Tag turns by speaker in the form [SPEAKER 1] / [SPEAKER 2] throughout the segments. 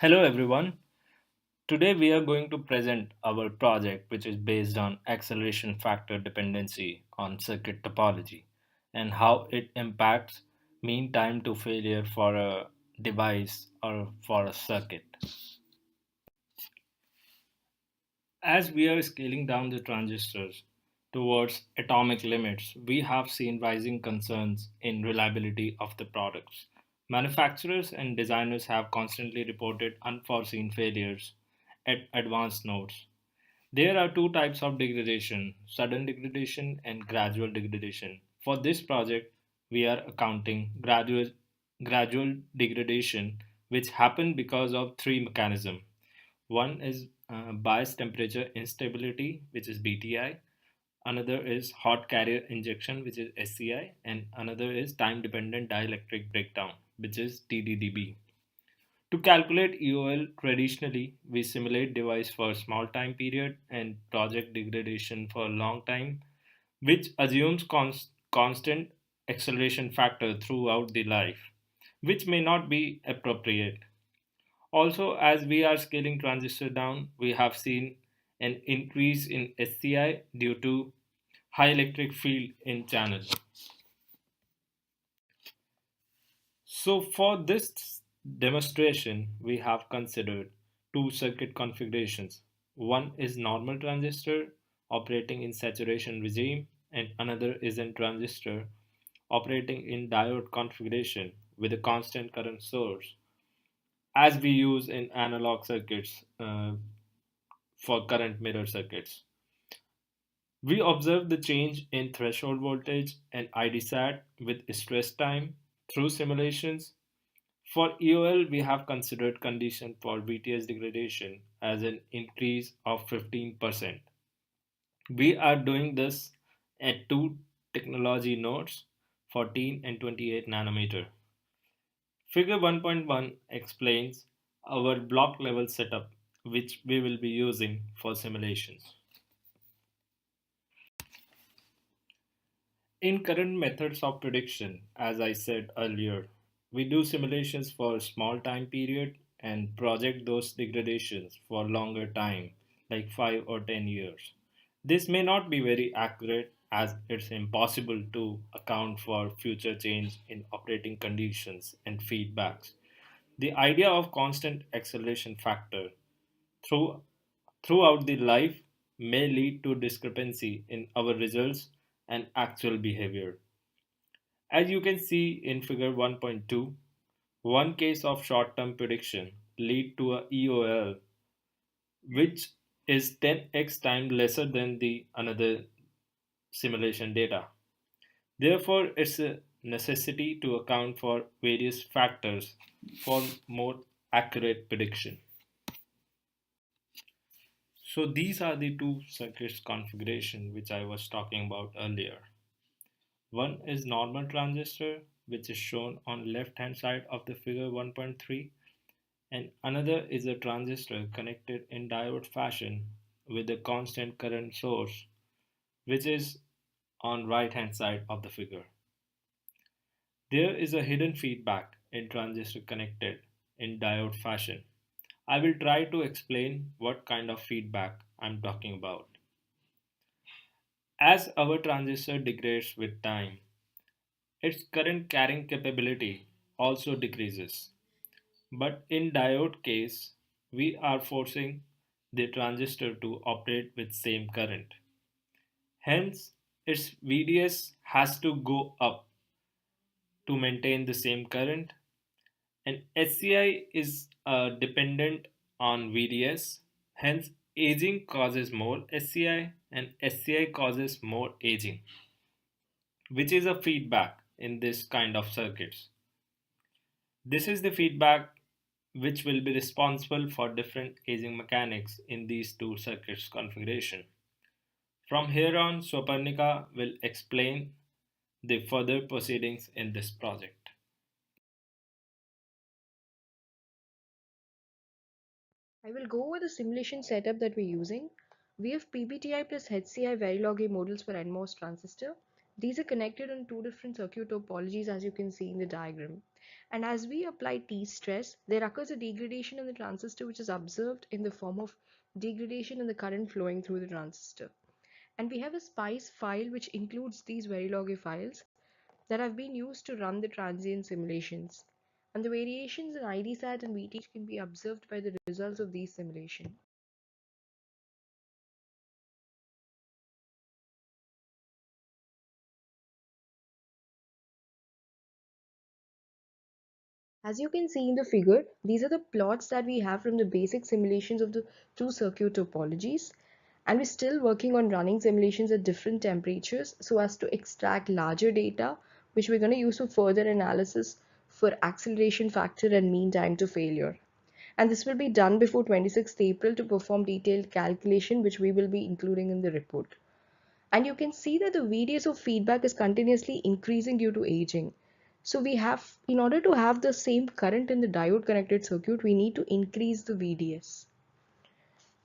[SPEAKER 1] Hello everyone. Today we are going to present our project which is based on acceleration factor dependency on circuit topology and how it impacts mean time to failure for a device or for a circuit. As we are scaling down the transistors towards atomic limits, we have seen rising concerns in reliability of the products. Manufacturers and designers have constantly reported unforeseen failures at advanced nodes. There are two types of degradation: sudden degradation and gradual degradation. For this project, we are accounting gradual degradation, which happen because of three mechanisms. One is bias temperature instability, which is BTI. Another is hot carrier injection, which is SCI. And another is time dependent dielectric breakdown, which is TDDB. To calculate EOL, traditionally, we simulate device for small time period and project degradation for a long time, which assumes constant acceleration factor throughout the life, which may not be appropriate. Also, as we are scaling transistor down, we have seen an increase in SCI due to high electric field in channel. So for this demonstration, we have considered two circuit configurations. One is normal transistor operating in saturation regime and another is a transistor operating in diode configuration with a constant current source as we use in analog circuits for current mirror circuits. We observe the change in threshold voltage and IDSAT with stress time through simulations. For EOL, we have considered condition for VTS degradation as an increase of 15%. We are doing this at two technology nodes, 14 and 28 nanometer. Figure 1.1 explains our block level setup, which we will be using for simulations. In current methods of prediction, as I said earlier, we do simulations for a small time period and project those degradations for longer time, like 5 or 10 years. This may not be very accurate as it's impossible to account for future change in operating conditions and feedbacks. The idea of constant acceleration factor through, throughout the life may lead to discrepancy in our results and actual behavior. As you can see in figure 1.2, one case of short-term prediction lead to a EOL which is 10x time lesser than the another simulation data. Therefore, it's a necessity to account for various factors for more accurate prediction. So these are the two circuits configuration which I was talking about earlier. One is normal transistor, which is shown on left hand side of the figure 1.3, and another is a transistor connected in diode fashion with a constant current source, which is on right hand side of the figure. There is a hidden feedback in transistor connected in diode fashion. I will try to explain what kind of feedback I'm talking about. As our transistor degrades with time, its current carrying capability also decreases. But in diode case, we are forcing the transistor to operate with same current. Hence, its VDS has to go up to maintain the same current, and SCI is dependent on VDS. Hence, aging causes more SCI and SCI causes more aging, which is a feedback in this kind of circuits. This is the feedback which will be responsible for different aging mechanics in these two circuits configuration. From here on, Swaparnika will explain the further proceedings in this project.
[SPEAKER 2] I will go over the simulation setup that we're using. We have PBTI plus HCI Verilog A models for NMOS transistor. These are connected on two different circuit topologies as you can see in the diagram. And as we apply T stress, there occurs a degradation in the transistor which is observed in the form of degradation in the current flowing through the transistor. And we have a SPICE file which includes these Verilog files that have been used to run the transient simulations. And the variations in IDSAT and VTH can be observed by the results of these simulations. As you can see in the figure, these are the plots that we have from the basic simulations of the two circuit topologies, and we're still working on running simulations at different temperatures so as to extract larger data which we're going to use for further analysis for acceleration factor and mean time to failure. And this will be done before 26th April to perform detailed calculation which we will be including in the report. And you can see that the VDS of feedback is continuously increasing due to aging. So we have, in order to have the same current in the diode connected circuit, we need to increase the VDS.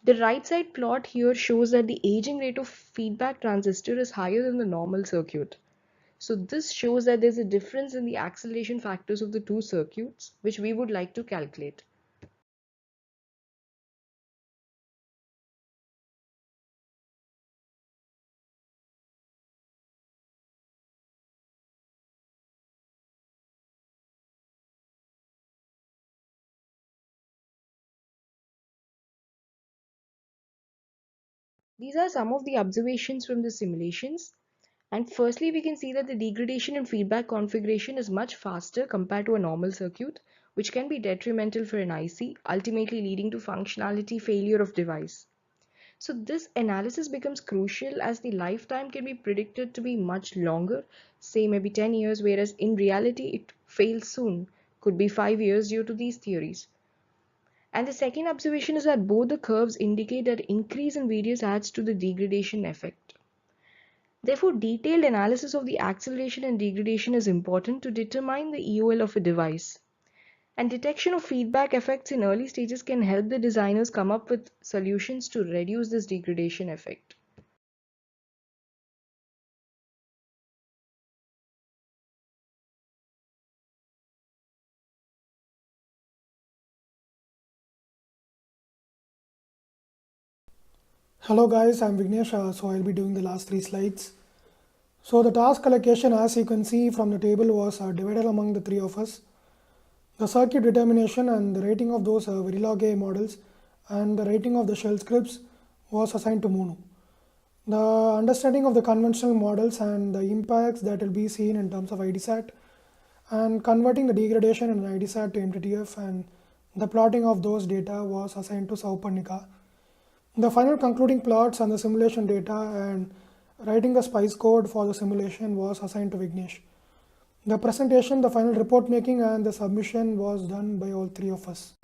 [SPEAKER 2] The right side plot here shows that the aging rate of feedback transistor is higher than the normal circuit. So this shows that there's a difference in the acceleration factors of the two circuits, which we would like to calculate. These are some of the observations from the simulations. And firstly, we can see that the degradation in feedback configuration is much faster compared to a normal circuit, which can be detrimental for an IC, ultimately leading to functionality failure of device. So this analysis becomes crucial as the lifetime can be predicted to be much longer, say maybe 10 years, whereas in reality it fails soon, could be 5 years due to these theories. And the second observation is that both the curves indicate that increase in VDS adds to the degradation effect. Therefore, detailed analysis of the acceleration and degradation is important to determine the EOL of a device. And detection of feedback effects in early stages can help the designers come up with solutions to reduce this degradation effect.
[SPEAKER 3] Hello guys, I'm Vignesh. So I'll be doing the last 3 slides. So the task allocation, as you can see from the table, was divided among the three of us. The circuit determination and the rating of those Verilog A models and the rating of the shell scripts was assigned to Mono. The understanding of the conventional models and the impacts that will be seen in terms of IDSAT and converting the degradation in IDSAT to MTTF and the plotting of those data was assigned to Sauparnika. The final concluding plots and the simulation data and writing the SPICE code for the simulation was assigned to Vignesh. The presentation, the final report making and the submission was done by all three of us.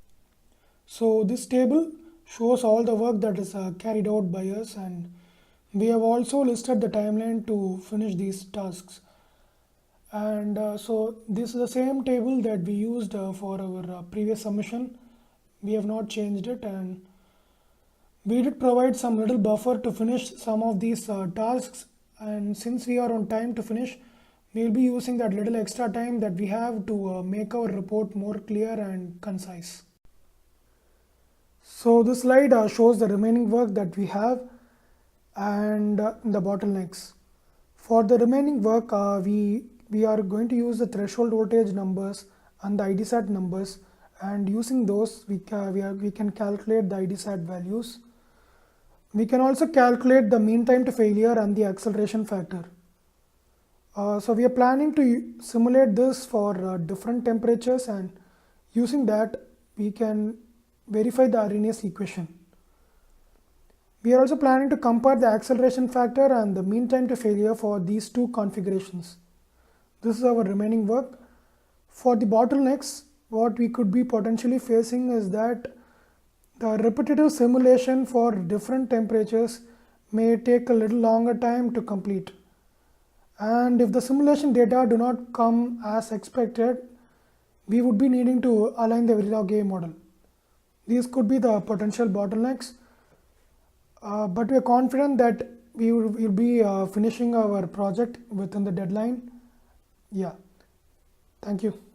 [SPEAKER 3] So this table shows all the work that is carried out by us, and we have also listed the timeline to finish these tasks. And so this is the same table that we used for our previous submission. We have not changed it, and we did provide some little buffer to finish some of these tasks, and since we are on time to finish, we will be using that little extra time that we have to make our report more clear and concise. So this slide shows the remaining work that we have and the bottlenecks. For the remaining work, we are going to use the threshold voltage numbers and the IDSAT numbers, and using those we can calculate the IDSAT values. We can also calculate the mean time to failure and the acceleration factor. So we are planning to simulate this for different temperatures, and using that we can verify the Arrhenius equation. We are also planning to compare the acceleration factor and the mean time to failure for these two configurations. This is our remaining work. For the bottlenecks, what we could be potentially facing is that the repetitive simulation for different temperatures may take a little longer time to complete. And if the simulation data do not come as expected, we would be needing to align the Verilog A model. These could be the potential bottlenecks, but we are confident that we will be finishing our project within the deadline. Yeah, thank you.